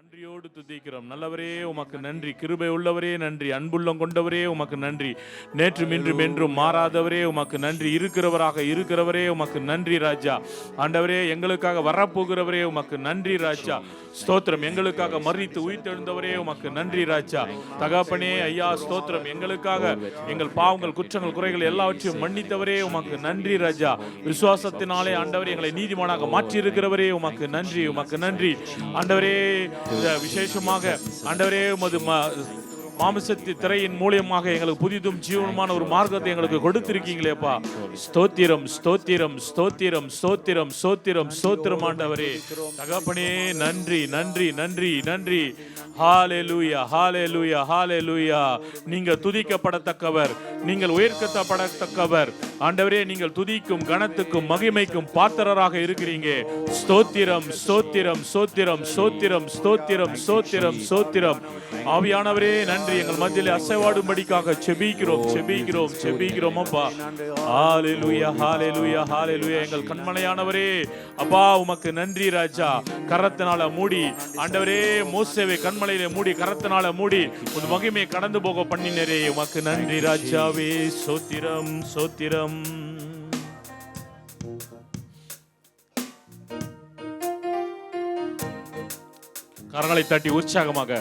நன்றியோடு துதிக்கிறோம். நல்லவரே உமக்கு நன்றி. கிருபை உள்ளவரே நன்றி. அன்புள்ளம் கொண்டவரே உமக்கு நன்றி. நேற்றும் இன்றும் என்றும் மாறாதவரே உமக்கு நன்றி. இருக்கிறவரே உமக்கு நன்றி ராஜா. ஆண்டவரே எங்களுக்காக வரப்போகிறவரே உமக்கு நன்றி ராஜா. ஸ்தோத்திரம். எங்களுக்காக மரித்து உயிர்த்தெழுந்தவரே உமக்கு நன்றி ராஜா. தகப்பனே ஐயா ஸ்தோத்திரம். எங்களுக்காக எங்கள் பாவங்கள் குற்றங்கள் குறைகள் எல்லாவற்றையும் மன்னித்தவரே உமக்கு நன்றி ராஜா. விசுவாசத்தினாலே ஆண்டவரே எங்களை நீதிமானாக மாற்றி இருக்கிறவரே உமக்கு நன்றி. உமக்கு நன்றி ஆண்டவரே. விசேஷமாக ஆண்டவரே உமது மாமிசத்து திரையின் மூலியமாக எங்களுக்கு புதிதும் ஜீவனமான ஒரு மார்க்கத்தை எங்களுக்கு கொடுத்திருக்கீங்களேப்பா. ஸ்தோத்திரம் ஸ்தோத்திரம் ஸ்தோத்திரம் ஸ்தோத்திரம் ஸ்தோத்திரம் ஸ்தோத்திரம் ஆண்டவரே. தகப்பனே நன்றி நன்றி நன்றி நன்றி. ஹல்லேலூயா ஹல்லேலூயா ஹல்லேலூயா. நீங்கள் துதிக்கப்படத்தக்கவர், நீங்கள் உயர்த்தப்படத்தக்கவர் ஆண்டவரே. நீங்கள் துதிக்கும் கனத்துக்கும் மகிமைக்கும் பாத்திரராக இருக்கிறீங்க. ஸ்தோத்திரம் ஸ்தோத்திரம் ஸ்தோத்திரம் ஸ்தோத்திரம் ஸ்தோத்திரம் ஸ்தோத்திரம் ஸ்தோத்திரம். ஆவியானவரே நன்றி. எங்கள் மத்தியிலே அசைவாடும்படிக்காக செபிக்கிறோம் செபிக்கிறோம் செபிக்கிறோம் அப்பா. ஹல்லேலூயா ஹல்லேலூயா ஹல்லேலூயா. எங்கள் கண்மலையானவரே அப்பா உமக்கு நன்றி ராஜா. கரத்தினால மூடி ஆண்டவரே மோசேவை கண்மலையிலே மூடி கரத்தினால மூடி உன் மகிமையை கடந்து போக பண்ணினரே உமக்கு நன்றி ராஜாவே. சோத்திரம் சோத்திரம். கரங்களை தட்டி உற்சாகமாக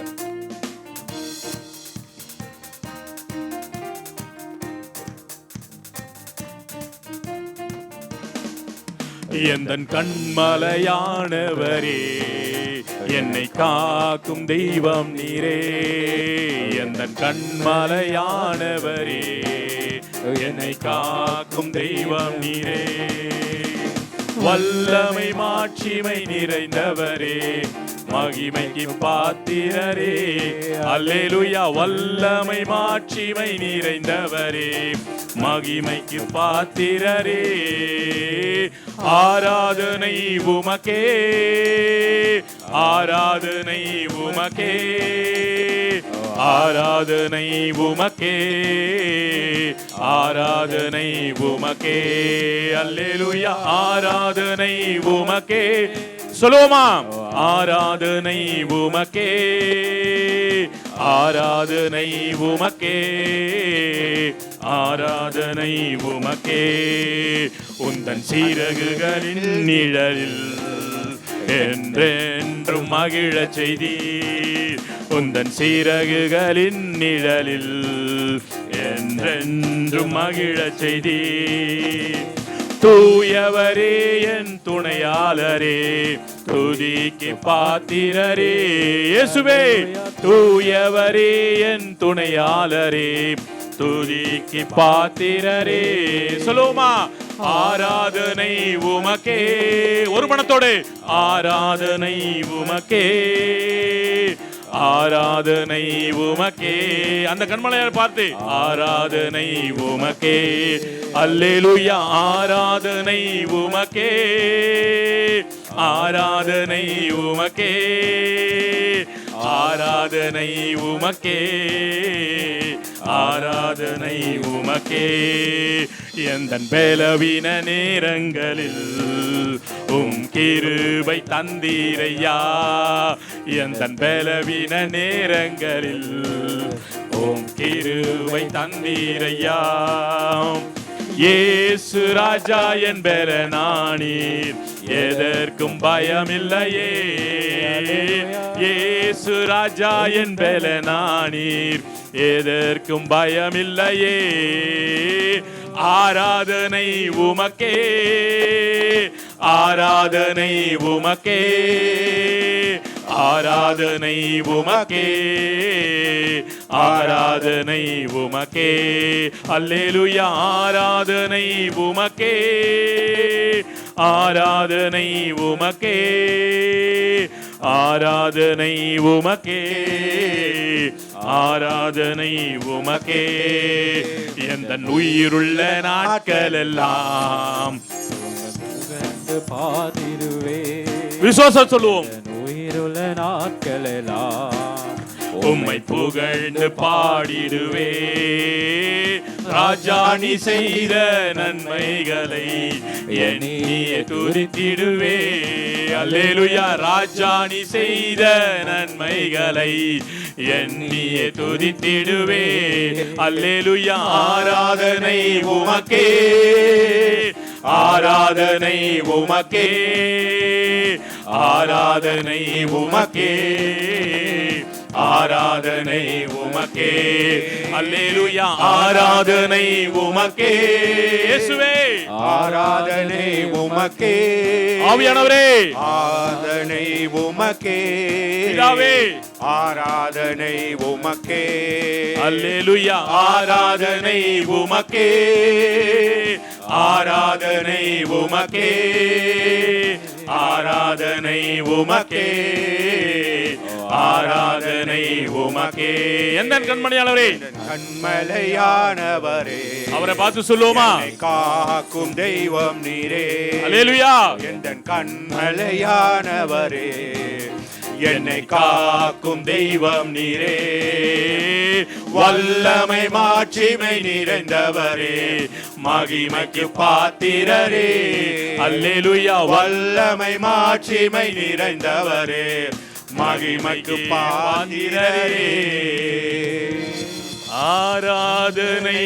எந்தன் கண்மலையானவரே, என்னை காக்கும் தெய்வம் நீரே. எந்தன் கண்மலையானவரே, என்னை காக்கும் தெய்வம் நீரே. வல்லமை மாட்சிமை நிறைந்தவரே, மகிமைக்கு பாத்திரரே. அல்லேலூயா. வல்லமை மாட்சிமை நிறைந்தவரே, மகிமைக்கு பாத்திரரே. ஆராதனை உமக்கே, ஆராதனை உமக்கே, ஆராதனை உமக்கே, ஆராதனை உமக்கே. அல்லேலூயா. ஆராதனை உமக்கே. சொல்லுவோமா? ஆராதனை உமக்கே, ஆராதனை உமக்கே, ஆராதனை உமக்கே. உந்தன் சீரகுகளின் நிழலில் என்றென்றும் மகிழச் செய்தீர். உந்தன் சீரகுகளின் நிழலில் என்றென்றும் மகிழச் செய்தீர். தூயவரே என் துணையாளரே, துதிக்கு பாத்திரரே. இயேசுவே. தூயவரே என் துணையாளரே, துதிக்கு பாத்திரரே. சொல்லுவோமா? ஆராதனை உமக்கே. ஒரு மனத்தோடு ஆராதனை உமக்கே, ஆராதனை உமக்கே. அந்த கண்மலையார் பார்த்து ஆராதனை உமக்கே. அல்லேலூயா. ஆராதனை உமக்கே, ஆராதனை உமக்கே, ஆராதனை உமக்கே, ஆராதனை உமக்கே. எந்தன் பலவீன நேரங்களில் உம் கிருபை தந்தீரையா. எந்தன் பலவீன நேரங்களில் உம் கிருபை தந்தீரையா. இயேசு ராஜா என் பலனானீர், எதற்கும் பயமில்லையே. இயேசு ராஜா என் பலனானீர், எதற்கும் பயமில்லையே. ஆராதனை உமக்கே, ஆராதனை உமக்கே, ஆராதனை உமக்கே, ஆராதனை உமக்கே. அல்லேலூயா. ஆராதனை உமக்கே, ஆராதனை உமக்கே, ஆராதனை உமக்கே, ஆராதனை உமக்கே. எந்தன் உயிருள்ள நாட்கள் எல்லாம் பாதிருவே. விசுவாசம் சொல்லுவோம். உயிருள்ள நாட்கள் எல்லாம் உம்மை புகழ்ந்து பாடிடுவே. ராஜா நீ செய்த நன்மைகளை எண்ணியே துதித்திடுவே. அல்லேலூயா. ராஜா நீ செய்த நன்மைகளை எண்ணியே துதித்திடுவே. அல்லேலூயா. ஆராதனை உமக்கே, ஆராதனை உமக்கே, ஆராதனை உமக்கே, ஆராதனை உமக்கே. அல்லேலூயா. ஆராதனை உமக்கே இயேசுவே. ஆராதனை உமக்கே. ஆவியானவரே ஆராதனை உமக்கே. பிதாவே ஆராதனை உமக்கே. அல்லேலூயா. ஆராதனை உமக்கே, ஆராதனை உமக்கே, ஆராதனை உமக்கே, ஆராதனை உமக்கே. எந்த கண்மணியானவரே, கண்மலையானவரே, அவரை பார்த்து சொல்லுவோமா? காக்கும் தெய்வம் நீரே. அல்லேலூயா. எந்த கண்மலையானவரே, என்னை காக்கும் தெய்வம் நீரே. வல்லமை மாட்சிமை நிறைந்தவரே, மகிமைக்கு பாத்திரரே. அல்லேலூயா. வல்லமை மாட்சிமை நிறைந்தவரே, மகிமைக்கு பாத்திரரே. ஆராதனை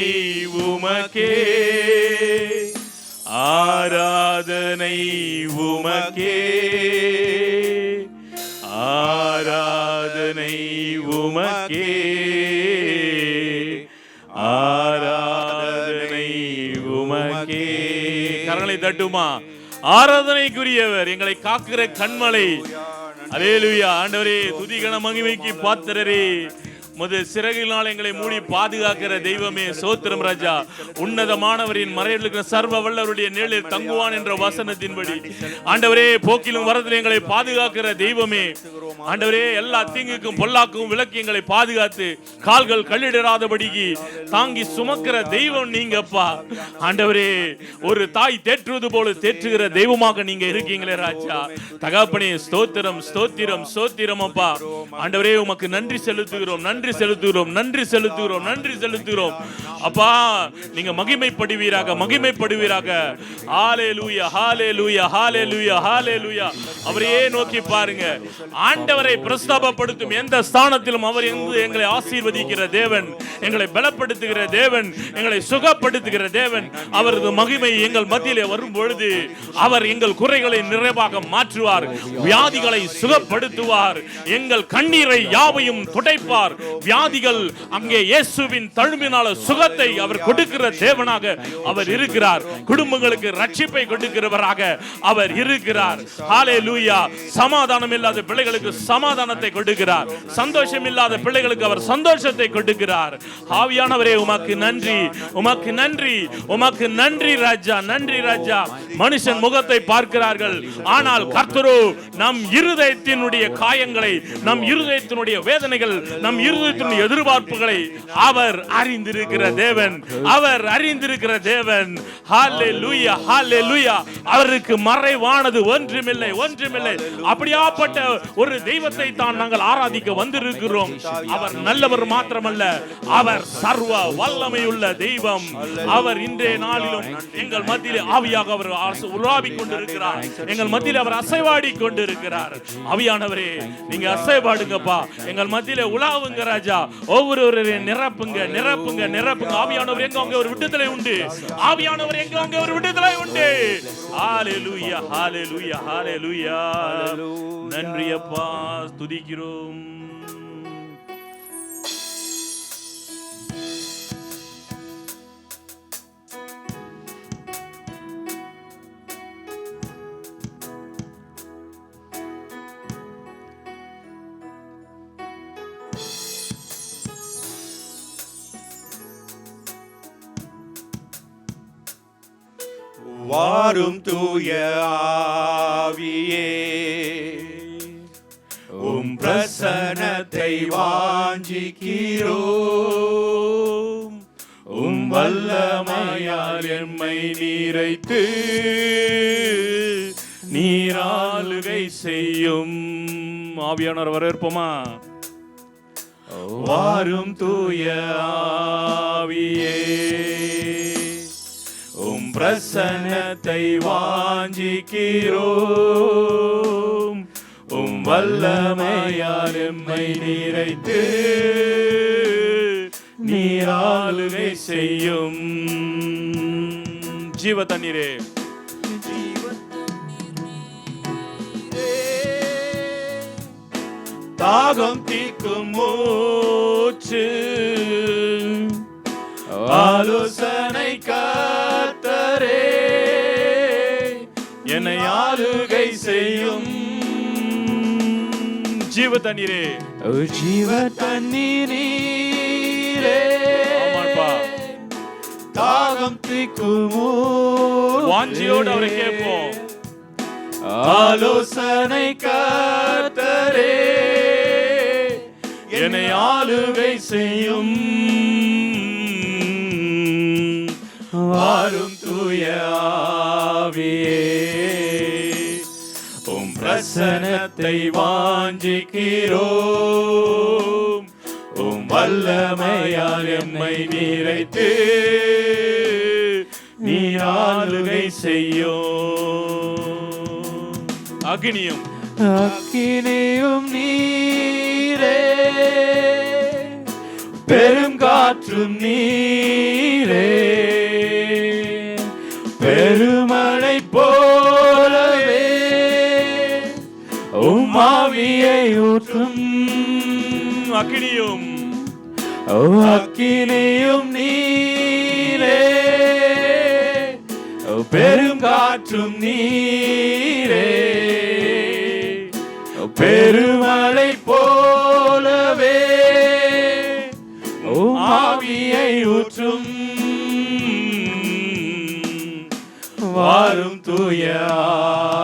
உமக்கே, ஆராதனை உமக்கே, ஆராதனை உமக்கே, ஆராதனை உமக்கே. கரங்களை தட்டுமா? ஆராதனைக்குரியவர், எங்களை காக்கிற கண்மலை. அல்லேலூயா. ஆண்டவரே, துதிகன மகிமைக்கு பாத்திரரே, முதல் சிறகினால் எங்களை மூடி பாதுகாக்கிற தெய்வமே சோத்திரம் ராஜா. உன்னதமானவரின் மறைவில் சர்வ வல்லவருடைய நிழலில் தங்குவான் என்ற வசனத்தின்படி ஆண்டவரே, போக்கிலும் வரதில் எங்களை பாதுகாக்கிற தெய்வமே. ஆண்டவரே, எல்லா தீங்குக்கும் பொல்லாக்கும் விலக்கி எங்களை பாதுகாத்து கால்கள் கல்லிடராதபடிக்கு தாங்கி சுமக்கிற தெய்வம் நீங்கப்பா. ஆண்டவரே, ஒரு தாய் தேற்றுவது போல தேற்றுகிற தெய்வமாக நீங்க இருக்கீங்களே ராஜா. தகப்பனே, ஸ்தோத்திரம் ஸ்தோத்திரம் ஸ்தோத்திரம் அப்பா. ஆண்டவரே, உமக்கு நன்றி செலுத்துகிறோம், நன்றி செலுத்துகிறோம், நன்றி செலுத்துகிறோம், நன்றி செலுத்துகிறோம் அப்பா. நீங்க மகிமைப்படுவீராக, மகிமைப்படுவீராக. ஹalleluya, ஹalleluya, ஹalleluya, ஹalleluya. அவரையே நோக்கி பாருங்க. ஆண்டவரை பிரஸ்தாபப்படுத்தும் எந்த ஸ்தானத்திலும் அவர் எங்களை ஆசீர்வதிக்கிற தேவன், எங்களை பலப்படுத்துகிற தேவன், எங்களை சுகப்படுத்துகிற தேவன். அவரது மகிமை எங்கள் மத்தியிலே வரும் பொழுது அவர் எங்கள் குறைகளை நிறைவாக மாற்றுவார், வியாதிகளை சுகப்படுத்துவார், எங்கள் கண்ணீரை யாவையும் துடைப்பார். வியாதிகள் அங்கே இயேசுவின் தழும்பினால சுகத்தை அவர் கொடுக்கிற தேவனாக அவர் இருக்கிறார். குடும்பங்களுக்கு ரட்சிப்பை கொடுக்கிறவராக அவர் இருக்கிறார். ஹalleluya. சமாதானம் இல்லாத பிள்ளைகளுக்கு சமாதானத்தை கொடுக்கிறார், சந்தோஷம் இல்லாத பிள்ளைகளுக்கு அவர் சந்தோஷத்தை கொடுக்கிறார். ஆவியானவரே, உமக்கு நன்றி, உமக்கு நன்றி, உமக்கு நன்றி ராஜா, நன்றி ராஜா. மனுஷன் முகத்தை பார்க்கிறார்கள், ஆனால் கர்த்தரோ நம் இருதயத்தினுடைய காயங்களை, நம் இருதயத்தினுடைய வேதனைகள், நம் இருதயத்தினுடைய எதிர்பார்ப்புகளை அவர் அறிந்திருக்கிற தேவன், அவர் அறிந்திருக்கிற தேவன். ஹalleluya, ஹalleluya. அவருக்கு மறைவானது ஒன்றுமில்லை, ஒன்றுமில்லை. அப்படியாப்பட்ட ஒரு தெய்வத்தை தான் நாங்கள் ஆராதிக்க வந்திருக்கிறோம். அவர் நல்லவர் மாத்திரமல்ல, அவர் சர்வ வல்லமையுள்ள தெய்வம். அவர் இன்றைய நாளிலும் எங்கள் மத்தியிலே ஆவியாக அவர் உலாவிக் கொண்டிருக்கிறார், எங்கள் மத்தியிலே அவர் அசைவாடி கொண்டிருக்கிறார். ஆவியானவரே, நீங்க அசைவாடுங்கப்பா, எங்கள் மத்தியிலே உலாவுங்க ராஜா. ஒவ்வொருவரையும் நிரப்புங்க, நிரப்புங்க, நிரப்புங்க. ஆவியானவர் எங்க அங்கே ஒரு விடுதலை உண்டு, ஆவியானவர் எங்க அங்கே ஒரு விடுதலை உண்டு. ஹalleluya, ஹalleluya, ஹalleluya. நன்றி அப்பா, துதிக்கிறோம். வாரும் தூய ஆவியே, உம் பிரசன்னத்தை வாஞ்சிக்கிறோம். உம் வல்லமையால் எம்மை நீரைத்து நீராளுகை செய்யும். ஆவியானவர் வரவேற்போமா? வாரும் தூய ஆவியே, உம் பிரசன்னத்தை வாஞ்சிக்கிறோம். உம் வல்லமையால் எம்மை நிறைத்து நீராளுகை செய்யும். ஜீவ தண்ணீரே, தாகம் தீக்கும் மூச்சு, ஆலோசனை கர்த்தரே, என்னை ஆளுகை செய்யும். ஜீவ தண்ணீரே, ஜீவ தண்ணீரே, தாகம் தீக்கும் வாஞ்சியோடு அவரை கேட்போம். ஆலோசனை கர்த்தரே, என்னை ஆளுகை செய்யும். வாரும் தூய ஆவியே, உம் பிரசன்னத்தை வாஞ்சிக்கிறோம். உம் வல்லமையால் எம்மை நிறைத்து நீர் ஆளுகை செய்யும். அக்னியும் அக்கினியும் நீரே, பெருங்காற்றும் நீரே, பெருமழை போலவே உம் ஆவியை ஊற்றும். அக்கினியும் அக்கினியும் நீரே, பெருங்காற்றும் நீரே, பெருமழை போலவே ஆவியை ஊற்றும். வாரும் தூய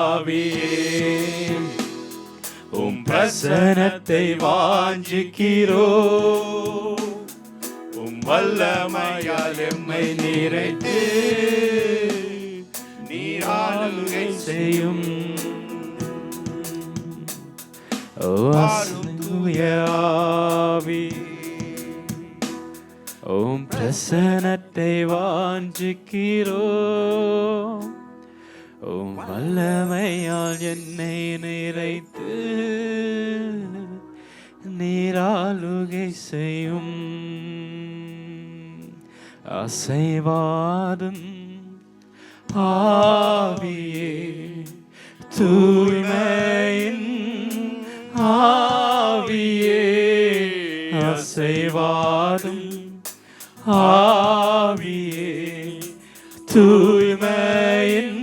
ஆவியே, உம் பிரசன்னத்தை வாஞ்சிக்கிறோம். உம் வல்லமையால் எம்மை நிறைத்து நீர் ஆளுகை செய்யும். வாரும் தூய ஆவி, உம் பிரசன்னத்தை வாஞ்சிக்கிறோம். உம் வல்லமையால் என்னை நிறைத்து நீராளுகை செய்யும். அசைவாடும் ஆவியே, தூய்மையின் ஆவியே, அசைவாடும் ஆவியே, தூய்மையின்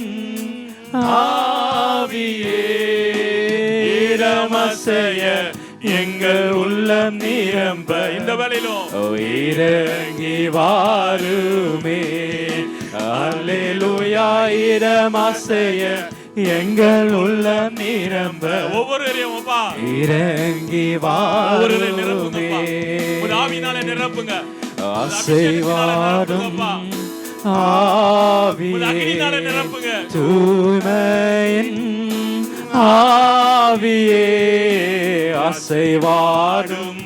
ஆவியே, இரமசைய எங்கள் உள்ளம் நிரம்ப. இந்த வேளையிலும் இறங்கி வாருமே. அல்லேலூயா, இரமசைய எங்கள் உள்ளம் நிரம்ப. ஒவ்வொருவரையும் இறங்கி வாருமே. ஆவியினால நிரப்புங்க. அசைவாடும் ஆவியே, தூய்மையின் ஆவியே, அசைவாடும்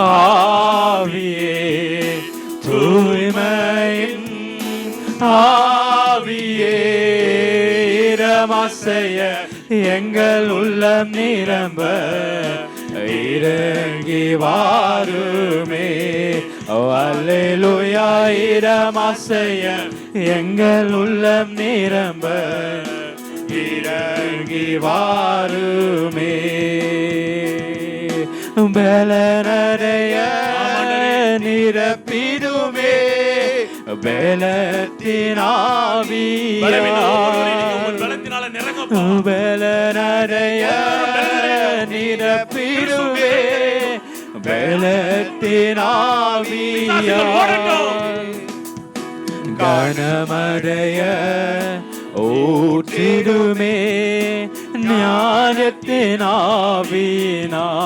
ஆவியே, தூய்மையின் ஆவியே, இரமசைய எங்கள் உள்ளம் நிரம்ப. இறங்கி வாருமே. அல்லேலூயா, இரமசைய எங்கள் உள்ளம் நிரம்ப. இறங்கி வாருமே. பலனடைய நிரப்பிடுமே. பலத்தின் ஆவியால் பலனடைய நிரப்பிடுமே. பலத்தின் ஆவியால் கனமடைய ஊற்றிடுமே. ஞானத்தின் ஆவியினால்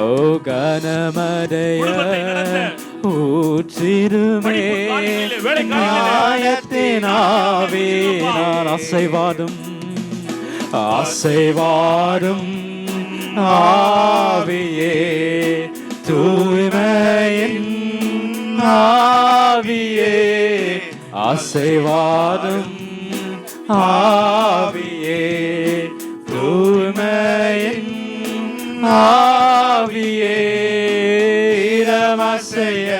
ஓ கனமடைய ஊற்றிடுமே. ஞானத்தின் ஆவியினால் அசைவாடும் அசைவாடும் ஆவியே தூய்மையின் ஆவியே அசைவாடும் ஆவியே தூய்மையின் ஆவியே இரமசைய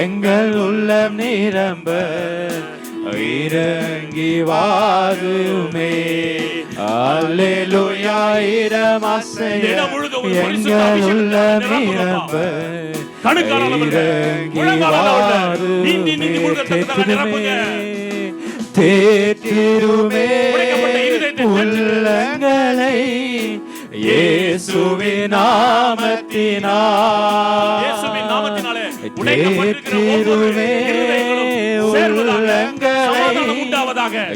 எங்கள் உள்ளம் நிரம்ப இறங்கி வாருமே அல்லேலூயா இரமசைய எங்கள் உள்ளம் நிரம்ப தேற்றிருமே உள்ளங்களை இயேசுவின் நாமத்தினாலே தேற்றிருமே உள்ளங்களை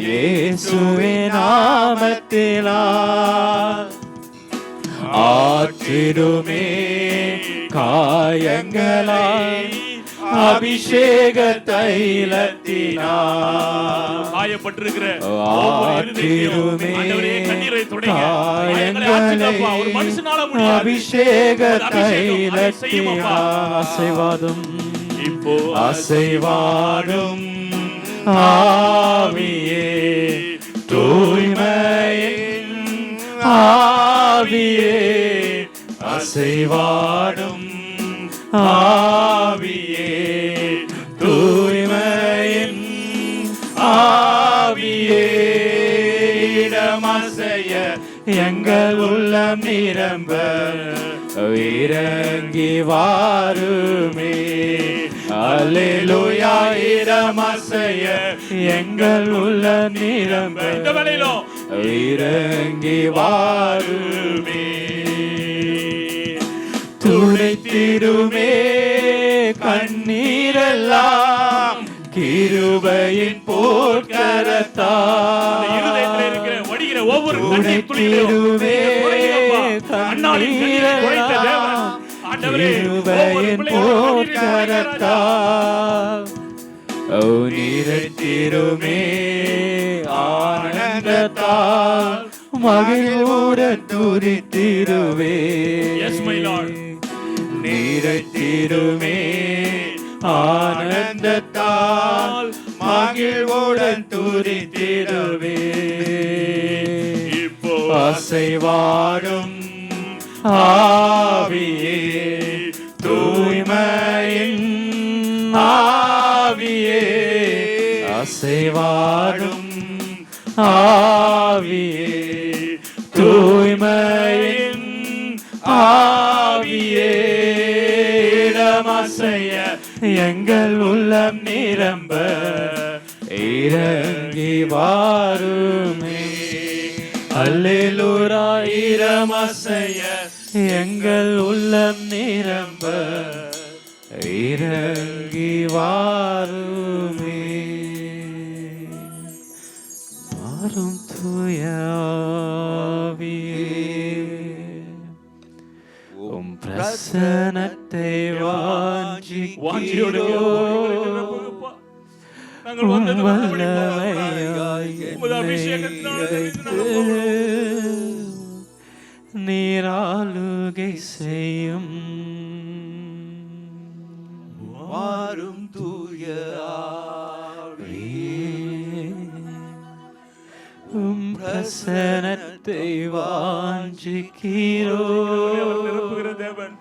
இயேசுவின் நாமத்தினால் ஆற்றிடுமே காயங்களாய் அபிஷேக தைலத்தினால் காயப்பட்டிருக்கிற ஆற்றிடுமே ஒரு மனுஷனால முடியாது. அபிஷேக தைலத்தினால் அசைவாடும் இப்போ அசைவாடும் ஆவியே தூய்மையின் ஆவியே அசைவாடும் ஆவியே தூய்மையின் ஆவியே இடமசைய எங்கள் உள்ளம் நிரம்ப இறங்கி வாருமே அல்லேலூயா இடமசைய எங்கள் உள்ளம் நிரம்ப இந்த வேளையிலும் இறங்கி வாருமே துடைத்திடுமே கண்ணீரெல்லாம் கிருபையின் போர்க்கரத்தால் இருதயத்தில் இருக்கிற வடிகிற ஒவ்வொரு கண்ணீர் துளியிலும் கிருபையின் போர்க்கரத்தால் நிறத்திருமே ஆனந்தத்தால் மகிழ்வுடன் துதித்திருவே நிறத்திருமே ஆனந்தத்தால் மகிழ்வுடன் துதித்திருவே இப்போ அசைவாடும் ஆவியே தூய்மையின் ஆவியே அசைவாடும் ஆவியே தூய்மையின் ஆவியே இடமசைய எங்கள் உள்ளம் நிரம்ப இறங்கி வாருமே அல்லேலூயா இடமசைய எங்கள் உள்ளம் நிரம்ப இறங்கி வாருமே வாரும் தூய ஆவியே உம் பிரசன்னத்தை வாஞ்சிக்கிறோம் நாங்கள் வந்தது உமது அபிஷேகத்தினாலே நீராளுகை செய்யும் வாரும் தூய ஆவியே உம் பிரசன்னத்தை வாஞ்சிக்கிறோம் நிரப்புகிற தேவன்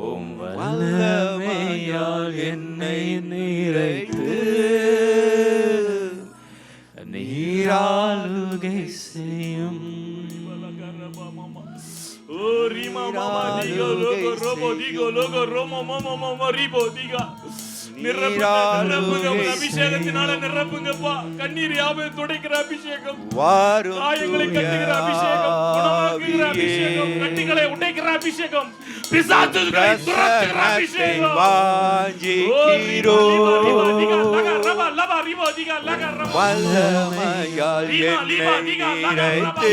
உம் வல்லமையால் என்னை நிறைத்து நீராளுகை செய்யும் அபிஷேகத்தினால நிரப்புங்கப்பா. கண்ணீர் யாவையும் துடைக்கிற அபிஷேகம், வாரும் காயங்களை கட்டுகிற அபிஷேகம், குணமாக்குகிற அபிஷேகம், கட்டிகளை உடைக்கிற அபிஷேகம், பிசாசுகளை துரத்துகிற அபிஷேகம். வல்லமையால் என்னை நிறைத்து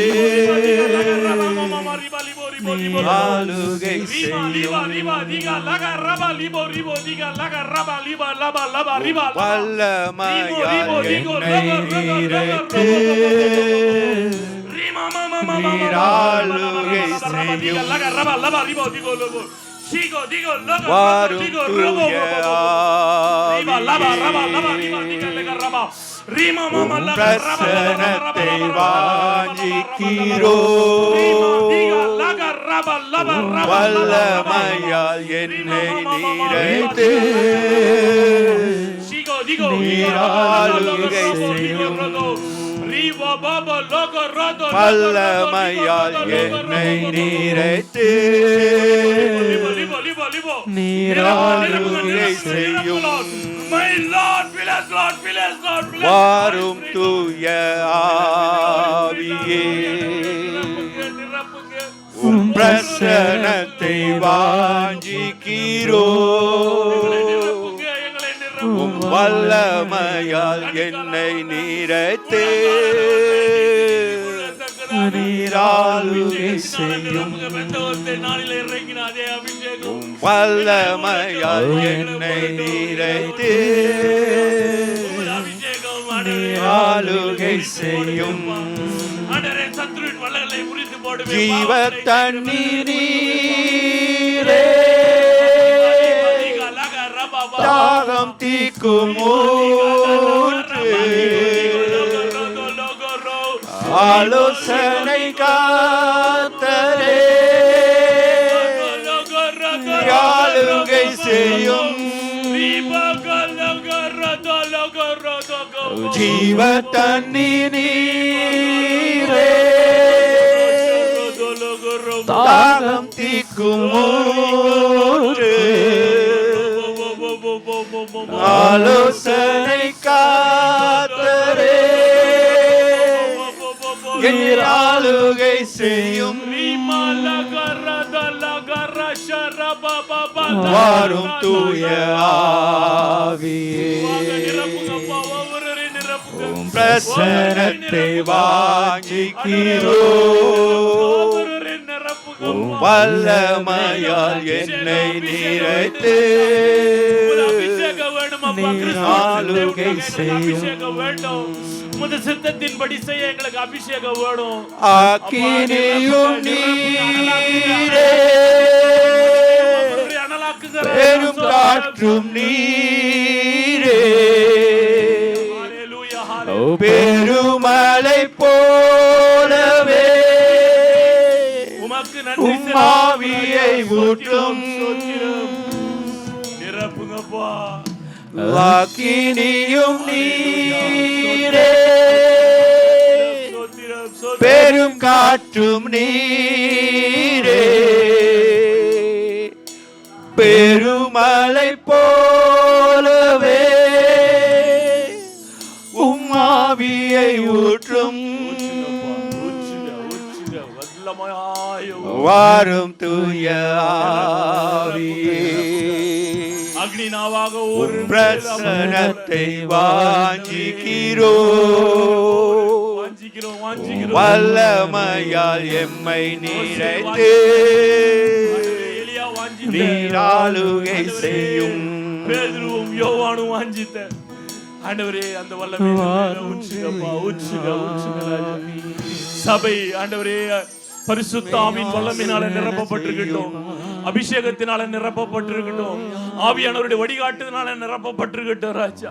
ஆளுகை செய்யும் வல்லமையால் என்னை நிறைத்து நீர் ஆளுகை செய்யும் வாரும் தூய பிரசனத்தை வாஞ்சிக்கிறோ வல்லமையால் என்னை நிறைத்து நீராளுகை செய்யும் வல்லமையால் என்னை நிறைத்து நீராளுகை செய்யும் வாரும் தூய ஆவியே உம் பிரசனத்தை வாஞ்சிக்கிறோ உம் வல்லமையால் என்னை நிறைத்து நீராளுகை செய்யும் உம் வல்லமையால் என்னை நிறைத்து நீராளுகை செய்யும் ஜீவ தண்ணீரே தாகம் தீக்கும் ஊற்று ஆலோசனை காத்தரே ஆளுகை செய்யும் ஜீவ தண்ணீரே தாகம் தீக்கும் ஊற்று ஆலோசனை காத்தரே ஆளுகை செய்யும் வாரும் தூய ஆவியே உம் பிரசனத்தை வாஞ்சிக்கிறோ உம் வல்லமையால் என்னை நிறைத்து ஆளுகை செய்யும் சித்தத்தின்படி செய்ய எங்களுக்கு அபிஷேகம் வேணும். ஆக்கினியும் நீரே பெரும் காற்றும் நீரே பெருமலை போலவே உமக்கு உம் ஆவியை ஊற்றும் நிரப்புங்கப்பா. ஆக்கினியும் நீரே பெரும் காற்றும் நீரே பெருமலை போலவே உம் ஆவியை ஊற்றும் வாரும் தூய ஆவியே அக்னி நாவாக ஒரு பிரசனத்தை வாஞ்சிக்கிறோ வல்லமையால் எம்மை நிறைத்து நீராளுகை செய்யும் பேதுருவும் யோவானும் வாஞ்சித்த ஆண்டவரே அந்த வல்லமை சபை ஆண்டவரே பரிசுத்த ஆவியின் வல்லமையினால நிரப்பப்பட்டிருக்கட்டும், அபிஷேகத்தினால நிரப்பப்பட்டிருக்கட்டும், ஆவியானவருடைய வழிகாட்டுதனால நிரப்பப்பட்டிருக்கட்டும். ராஜா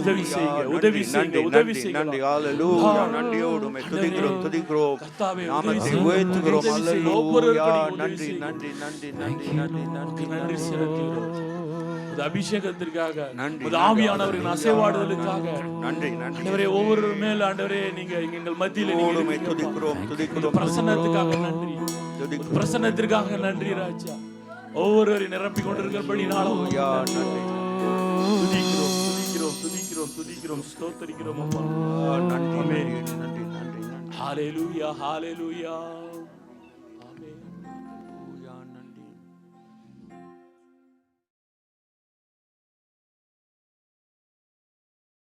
உதவி செய்யுங்க, உதவி செய்யுங்க, உதவி செய்யுங்க. நன்றியோடு துதிக்கிறோம் நாமத்தை உயர்த்துகிறோம். நன்றி நன்றி நன்றி நன்றி நன்றி நன்றி நன்றி செலுத்துகிறோம். அபிஷேகத்திற்காக ஆவியானவரின் அசைவாடுதலுக்காக நன்றி நன்றி. ஆண்டவரே ஒவ்வொரு மேல ஆண்டவரே நீங்க எங்கள் மத்தியில துதிக்கிறோம் பிரசன்னத்துக்காக நன்றி, பிரசன்னத்திற்காக நன்றி ராஜா. ஒவ்வொருவரையும் நிரப்பி கொண்டிருக்கிறபடினாலும் துதிக்கிறோம் ஸ்தோத்திரிக்கிறோம் அப்பா. நன்றி நன்றி நன்றி. ஹல்லேலூயா ஹல்லேலூயா.